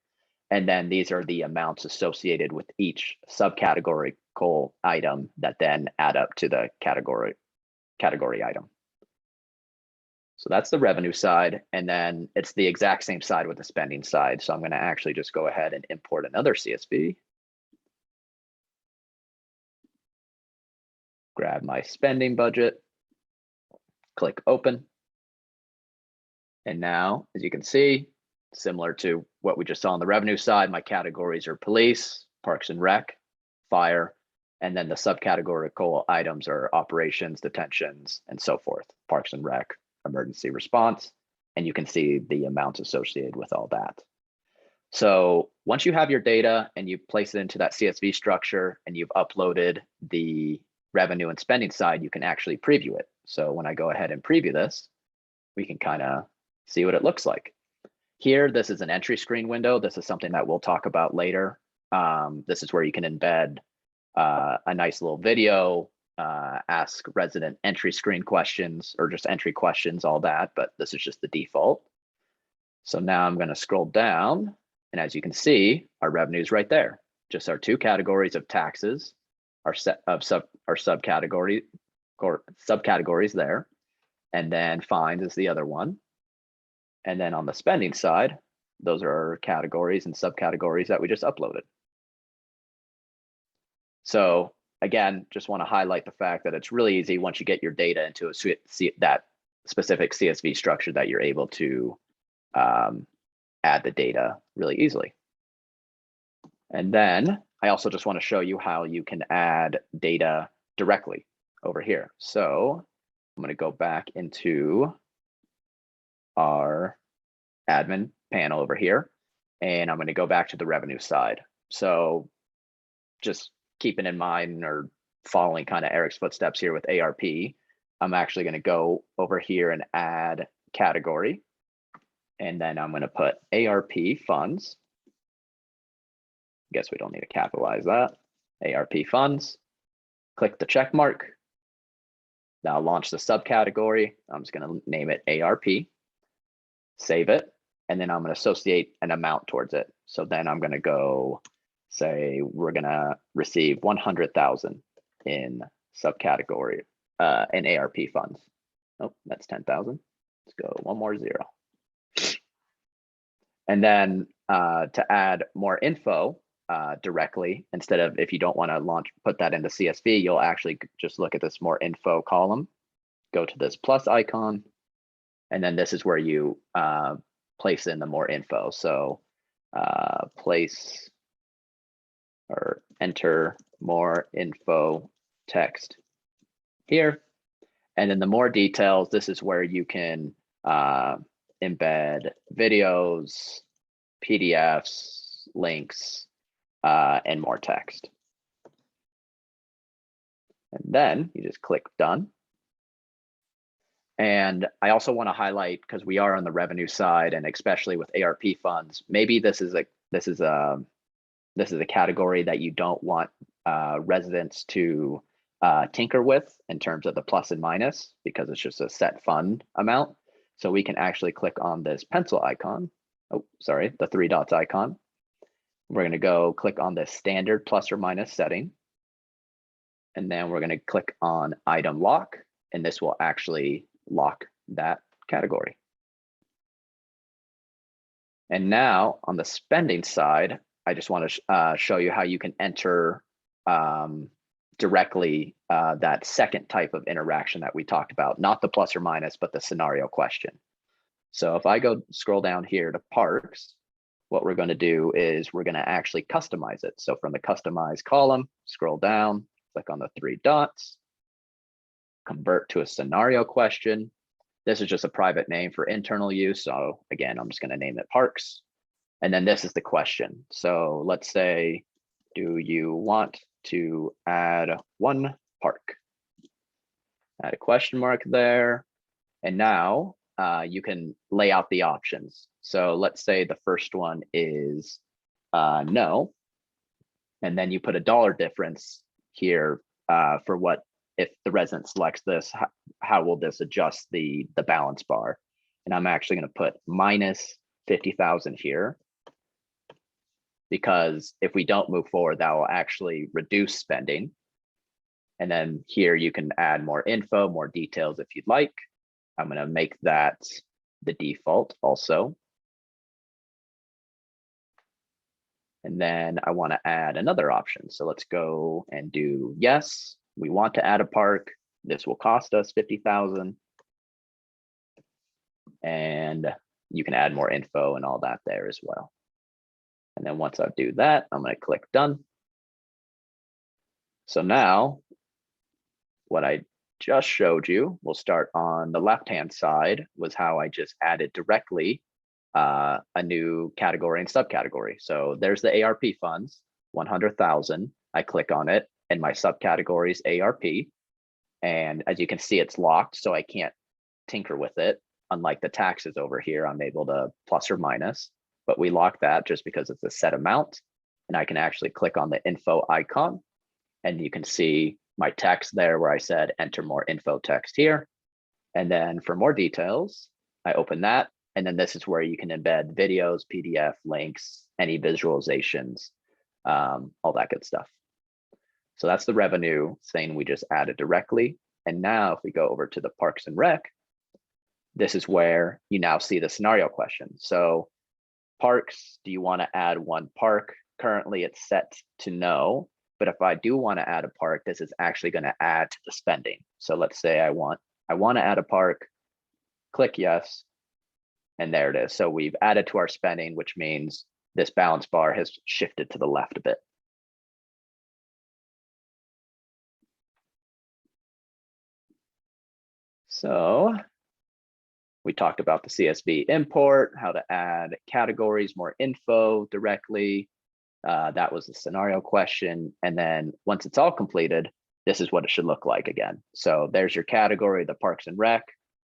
And then these are the amounts associated with each subcategorical item that then add up to the category item. So that's the revenue side, and then it's the exact same side with the spending side. So I'm going to actually just go ahead and import another CSV. Grab my spending budget, click open. And now, as you can see, similar to what we just saw on the revenue side, my categories are police, parks and rec, fire, and then the subcategorical items are operations, detentions, and so forth, parks and rec, emergency response, and you can see the amounts associated with all that. So once you have your data and you place it into that CSV structure and you've uploaded the revenue and spending side, you can actually preview it. So when I go ahead and preview this, we can kind of see what it looks like. Here, this is an entry screen window. This is something that we'll talk about later. This is where you can embed a nice little video, ask resident entry screen questions or just entry questions, all that, but this is just the default. So now I'm going to scroll down, and as you can see, our revenue is right there. Just our two categories of taxes, our subcategories there, and then fines is the other one. And then on the spending side, those are our categories and subcategories that we just uploaded. So again, just want to highlight the fact that it's really easy once you get your data into that specific CSV structure that you're able to add the data really easily. And then I also just want to show you how you can add data directly over here. So I'm going to go back into our admin panel over here, and I'm going to go back to the revenue side. So just keeping in mind or following kind of Eric's footsteps here with ARP, I'm actually going to go over here and add category. And then I'm going to put ARP funds. Guess we don't need to capitalize that. ARP funds. Click the check mark. Now launch the subcategory. I'm just going to name it ARP. Save it. And then I'm going to associate an amount towards it. So then I'm going to go say we're going to receive 100,000 in subcategory in ARP funds. Oh, that's 10,000. Let's go one more zero. And then to add more info directly, instead of, if you don't want to put that into CSV, you'll actually just look at this more info column, go to this plus icon, And then this is where you place in the more info. So place or enter more info text here. And then the more details, this is where you can embed videos, PDFs, links, and more text. And then you just click done. And I also want to highlight, because we are on the revenue side, and especially with ARP funds, maybe this is a category that you don't want residents to tinker with in terms of the plus and minus, because it's just a set fund amount. So we can actually click on this pencil icon. Oh, sorry, the 3 dots icon. We're going to go click on the standard plus or minus setting. And then we're going to click on item lock, and this will actually lock that category. And now on the spending side, I just want to show you how you can enter directly that second type of interaction that we talked about, not the plus or minus, but the scenario question. So if I go scroll down here to parks, what we're going to do is we're going to actually customize it. So from the customize column, scroll down, click on the 3 dots, convert to a scenario question. This is just a private name for internal use. So again, I'm just going to name it parks. And then this is the question. So let's say, do you want to add 1 park? Add a question mark there. And now you can lay out the options. So let's say the first one is no. And then you put a dollar difference here for what, if the resident selects this, how will this adjust the balance bar? And I'm actually going to put minus 50,000 here, because if we don't move forward, that will actually reduce spending. And then here you can add more info, more details if you'd like. I'm going to make that the default also. And then I want to add another option. So let's go and do yes. We want to add a park. This will cost us 50,000. And you can add more info and all that there as well. And then once I do that, I'm going to click done. So now what I just showed you, we'll start on the left-hand side, was how I just added directly a new category and subcategory. So there's the ARP funds, 100,000. I click on it and my subcategories ARP. And as you can see, it's locked, so I can't tinker with it. Unlike the taxes over here, I'm able to plus or minus, but we lock that just because it's a set amount. And I can actually click on the info icon, and you can see my text there where I said enter more info text here. And then for more details, I open that. And then this is where you can embed videos, PDF, links, any visualizations, all that good stuff. So that's the revenue thing we just added directly. And now if we go over to the Parks and Rec, this is where you now see the scenario question. So parks, do you want to add 1 park? Currently it's set to no, but if I do want to add a park, this is actually going to add to the spending. So let's say I want to add a park, click yes, and there it is. So we've added to our spending, which means this balance bar has shifted to the left a bit. So we talked about the CSV import, how to add categories, more info directly. That was the scenario question. And then once it's all completed, this is what it should look like again. So there's your category, the Parks and Rec,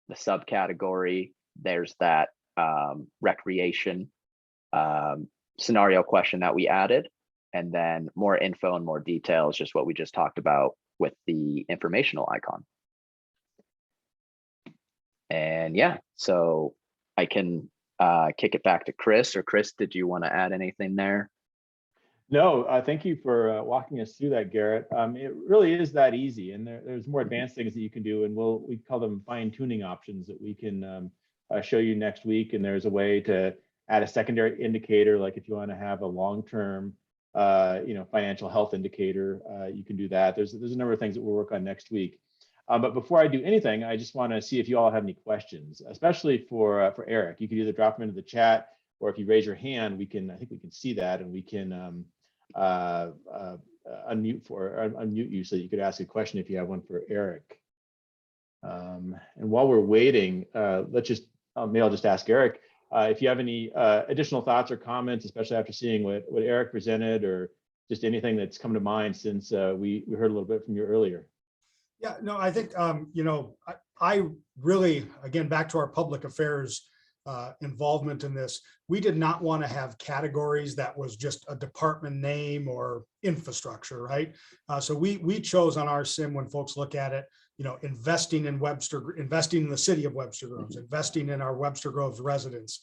the subcategory, there's that recreation scenario question that we added, and then more info and more details, just what we just talked about with the informational icon. And yeah, so I can kick it back to Chris. Or Chris, did you want to add anything there? No, thank you for walking us through that, Garrett. It really is that easy, and there's more advanced things that you can do, and we call them fine-tuning options that we can show you next week. And there's a way to add a secondary indicator, like if you want to have a long-term, financial health indicator, you can do that. There's a number of things that we'll work on next week. But before I do anything, I just want to see if you all have any questions, especially for Eric. You can either drop them into the chat, or if you raise your hand, I think we can see that, and we can unmute you so that you could ask a question if you have one for Eric. And while we're waiting, maybe I'll just ask Eric if you have any additional thoughts or comments, especially after seeing what Eric presented, or just anything that's come to mind since we heard a little bit from you earlier. Yeah, no, I think, I really, again, back to our public affairs involvement in this, we did not want to have categories that was just a department name or infrastructure, right? So we chose on our sim, when folks look at it, investing in the city of Webster Groves, investing in our Webster Groves residents,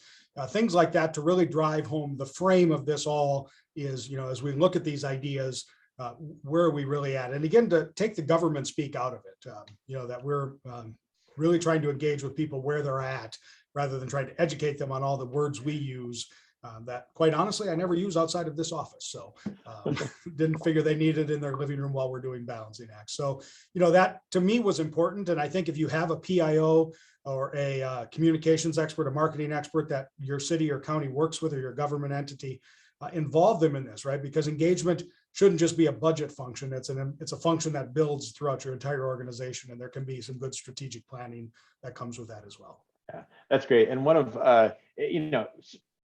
things like that, to really drive home the frame of this all is, as we look at these ideas, where are we really at? And again, to take the government speak out of it, that we're really trying to engage with people where they're at, rather than trying to educate them on all the words we use that, quite honestly, I never use outside of this office. So didn't figure they needed in their living room while we're doing balancing acts. So, that to me was important. And I think if you have a PIO or a communications expert, a marketing expert that your city or county works with, or your government entity, involve them in this, right? Because engagement shouldn't just be a budget function. It's a function that builds throughout your entire organization, and there can be some good strategic planning that comes with that as well. Yeah, that's great. And one of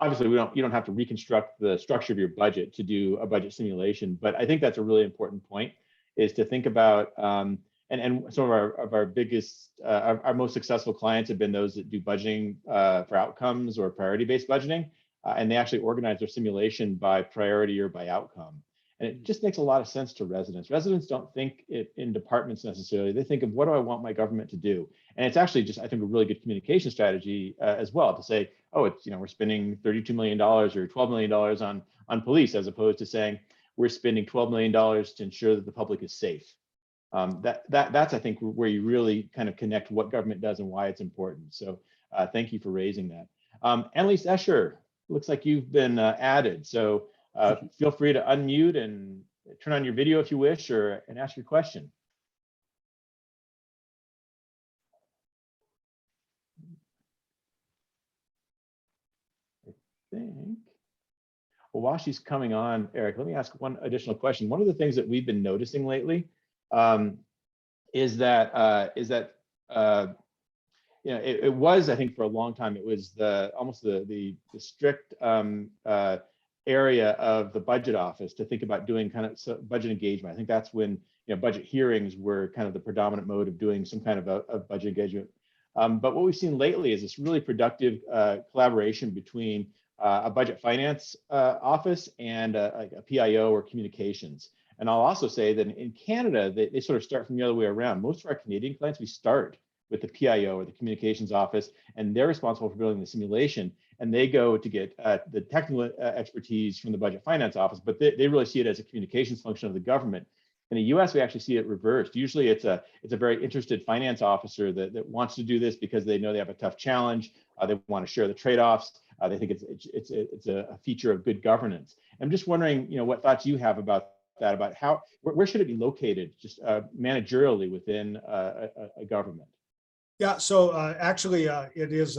obviously you don't have to reconstruct the structure of your budget to do a budget simulation, but I think that's a really important point, is to think about and some of our biggest our most successful clients have been those that do budgeting for outcomes or priority-based budgeting, and they actually organize their simulation by priority or by outcome. And it just makes a lot of sense to residents. Residents don't think it in departments necessarily. They think of, what do I want my government to do? And it's actually just, I think, a really good communication strategy as well, to say, oh, it's, we're spending $32 million or $12 million on police, as opposed to saying we're spending $12 million to ensure that the public is safe. That's, I think, where you really kind of connect what government does and why it's important. So thank you for raising that. Annalise Escher, looks like you've been added. So feel free to unmute and turn on your video if you wish, and ask your question. I think. Well, while she's coming on, Eric, let me ask one additional question. One of the things that we've been noticing lately is that it was, I think, for a long time, it was almost the strict area of the budget office to think about doing kind of budget engagement. I think that's when budget hearings were kind of the predominant mode of doing some kind of a budget engagement. But what we've seen lately is this really productive collaboration between a budget finance office and a PIO or communications. And I'll also say that in Canada, they sort of start from the other way around. Most of our Canadian clients, we start with the PIO or the communications office, and they're responsible for building the simulation. And they go to get the technical expertise from the budget finance office, but they really see it as a communications function of the government. In the US, we actually see it reversed. Usually it's a very interested finance officer that wants to do this because they know they have a tough challenge. They want to share the trade-offs. They think it's a feature of good governance. I'm just wondering, what thoughts you have about that, about where should it be located, just managerially within a government? Yeah, so actually it is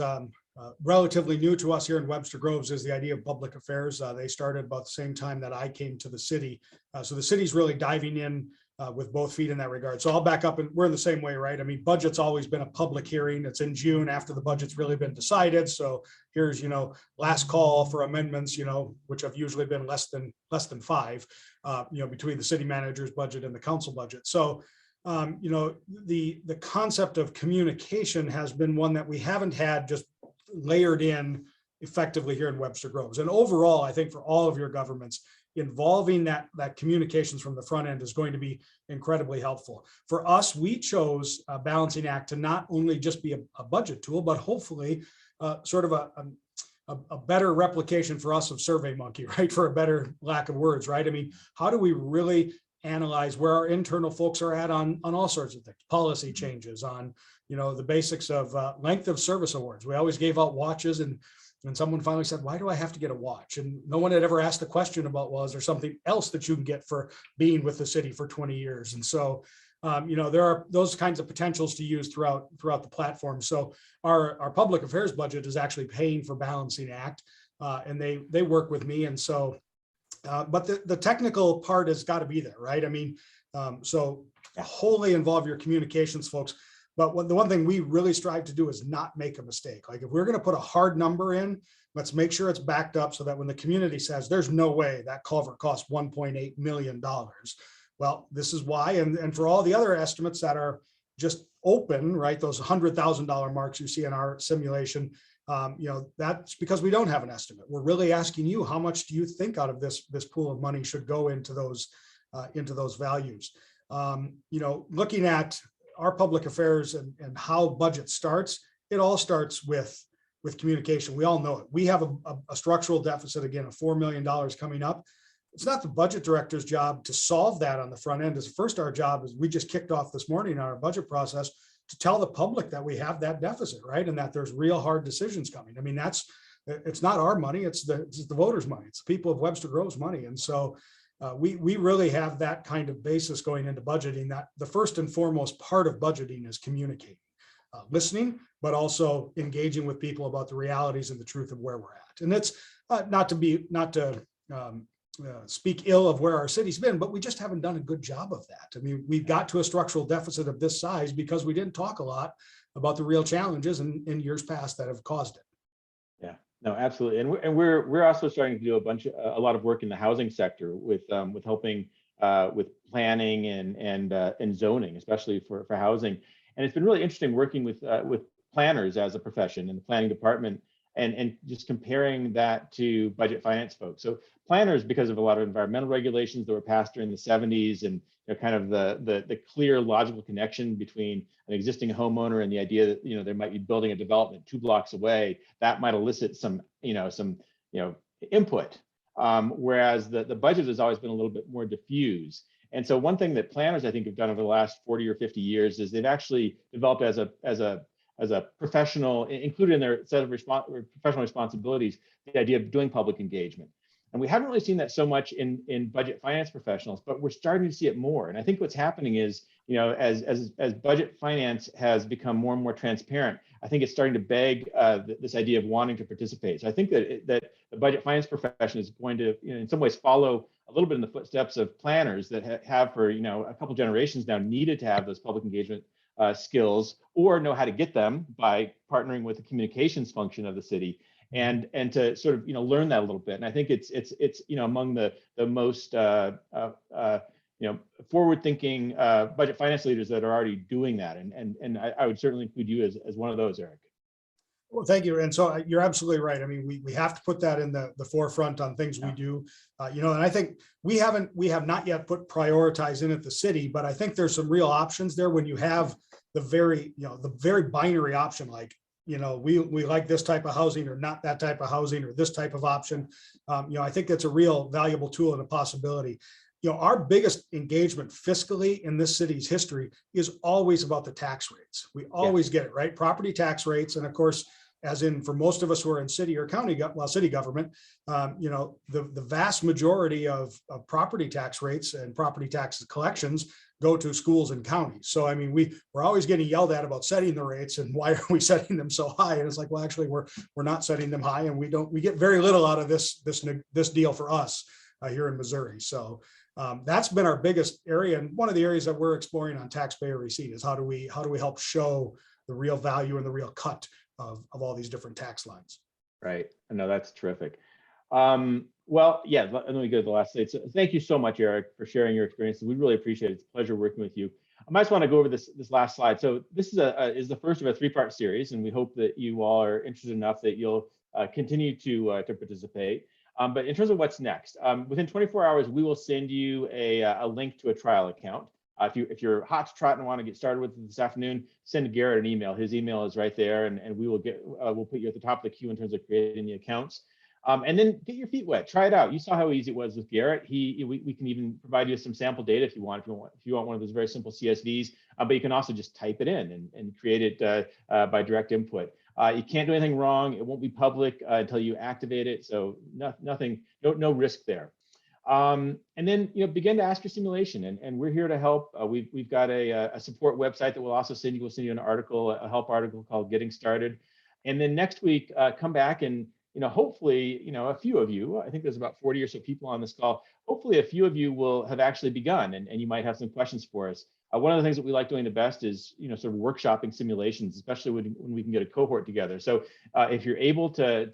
relatively new to us here in Webster Groves, is the idea of public affairs. They started about the same time that I came to the city. So the city's really diving in with both feet in that regard. So I'll back up, and we're in the same way, right? I mean, budget's always been a public hearing. It's in June after the budget's really been decided. So here's, last call for amendments, which have usually been less than 5, between the city manager's budget and the council budget. So the concept of communication has been one that we haven't had just layered in effectively here in Webster Groves. And overall, I think for all of your governments, involving that communications from the front end is going to be incredibly helpful. For us, we chose a balancing act to not only just be a budget tool, but hopefully sort of a better replication for us of SurveyMonkey, right? For a better lack of words, right? I mean, how do we really analyze where our internal folks are at on all sorts of things, policy changes, on the basics of length of service awards. We always gave out watches, and someone finally said, why do I have to get a watch? And no one had ever asked the question about, well, is there something else that you can get for being with the city for 20 years? And so there are those kinds of potentials to use throughout the platform. So our public affairs budget is actually paying for Balancing Act, and they work with me. And so, but the technical part has got to be there, right? I mean, so wholly involve your communications folks. But the one thing we really strive to do is not make a mistake. Like if we're going to put a hard number in, let's make sure it's backed up so that when the community says there's no way that culvert costs $1.8 million. Well, this is why. And for all the other estimates that are just open, right, those $100,000 marks you see in our simulation, that's because we don't have an estimate. We're really asking you, how much do you think out of this pool of money should go into those values? Looking at our public affairs and how budget starts, it all starts with communication. We all know it. We have a structural deficit, again, of $4 million coming up. It's not the budget director's job to solve that on the front end. First, our job is, we just kicked off this morning our budget process to tell the public that we have that deficit, right? And that there's real hard decisions coming. I mean, it's not our money, it's the voters' money. It's the people of Webster Grove's money. And so we really have that kind of basis going into budgeting, that the first and foremost part of budgeting is communicating, listening, but also engaging with people about the realities and the truth of where we're at. And it's not to speak ill of where our city's been, but we just haven't done a good job of that. I mean, we've got to a structural deficit of this size because we didn't talk a lot about the real challenges in years past that have caused it. Yeah, no, absolutely. And we're also starting to do a lot of work in the housing sector with helping with planning and zoning, especially for housing. And it's been really interesting working with planners as a profession in the planning department, and just comparing that to budget finance folks. So planners, because of a lot of environmental regulations that were passed during the 70s, and kind of the clear logical connection between an existing homeowner and the idea that they might be building a development 2 blocks away, that might elicit some input. Whereas the budget has always been a little bit more diffuse. And so one thing that planners, I think, have done over the last 40 or 50 years is they've actually developed as a professional, included in their set of professional responsibilities, the idea of doing public engagement. And we haven't really seen that so much in budget finance professionals, but we're starting to see it more. And I think what's happening is, as budget finance has become more and more transparent, I think it's starting to beg this idea of wanting to participate. So I think that the budget finance profession is going to, in some ways, follow a little bit in the footsteps of planners that have for a couple generations now needed to have those public engagement skills, or know how to get them by partnering with the communications function of the city, and to sort of learn that a little bit. And I think it's among the most forward-thinking budget finance leaders that are already doing that, and I would certainly include you as one of those, Eric. Well, thank you. And so you're absolutely right. I mean, we have to put that in the forefront on things we do, and I think we have not yet put prioritize in at the city, but I think there's some real options there when you have the very binary option, like, we like this type of housing or not that type of housing or this type of option. I think that's a real valuable tool and a possibility. Our biggest engagement fiscally in this city's history is always about the tax rates. We always get it right. Property tax rates. And of course, as in for most of us who are in city or county, city government, the vast majority of property tax rates and property tax collections go to schools and counties. So, I mean, we're always getting yelled at about setting the rates and why are we setting them so high? And it's like, well, actually, we're not setting them high, and we get very little out of this deal for us here in Missouri. So that's been our biggest area, and one of the areas that we're exploring on taxpayer receipt is how do we help show the real value and the real cut of all these different tax lines. Right. No, that's terrific. Well, yeah, let me go to the last slide. So thank you so much, Eric, for sharing your experiences. We really appreciate it. It's a pleasure working with you. I might just want to go over this last slide. So this is the first of a 3-part series, and we hope that you all are interested enough that you'll continue to participate. But in terms of what's next, within 24 hours, we will send you a link to a trial account. If you're hot to trot and want to get started with it this afternoon, send Garrett an email. His email is right there, and we will we'll put you at the top of the queue in terms of creating the accounts. And then get your feet wet. Try it out. You saw how easy it was with Garrett. We can even provide you some sample data if you want one of those very simple CSVs. But you can also just type it in and create it by direct input. You can't do anything wrong. It won't be public until you activate it. So no risk there. And then, begin to ask your simulation, and we're here to help. We've got a support website that we'll also send you. We'll send you an article, a help article called Getting Started. And then next week, come back and, hopefully, a few of you, I think there's about 40 or so people on this call. Hopefully a few of you will have actually begun, and you might have some questions for us. One of the things that we like doing the best is, sort of workshopping simulations, especially when we can get a cohort together. So if you're able to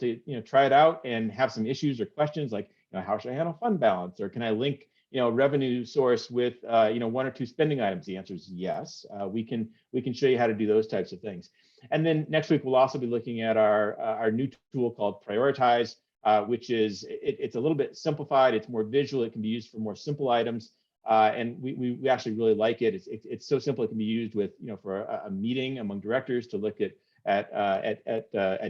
try it out and have some issues or questions like, how should I handle fund balance, or can I link, revenue source with, one or two spending items? The answer is yes. We can show you how to do those types of things. And then next week we'll also be looking at our new tool called Prioritize, which is it's a little bit simplified. It's more visual. It can be used for more simple items. And we actually really like it. It's so simple. It can be used with, for a meeting among directors to look at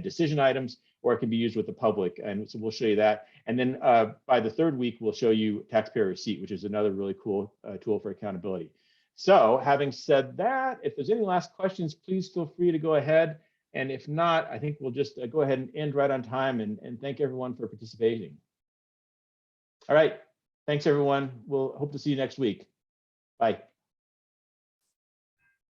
decision items, or it can be used with the public. And so we'll show you that. And then by the third week, we'll show you taxpayer receipt, which is another really cool tool for accountability. So having said that, if there's any last questions, please feel free to go ahead. And if not, I think we'll just go ahead and end right on time, and thank everyone for participating. All right. Thanks, everyone. We'll hope to see you next week. Bye.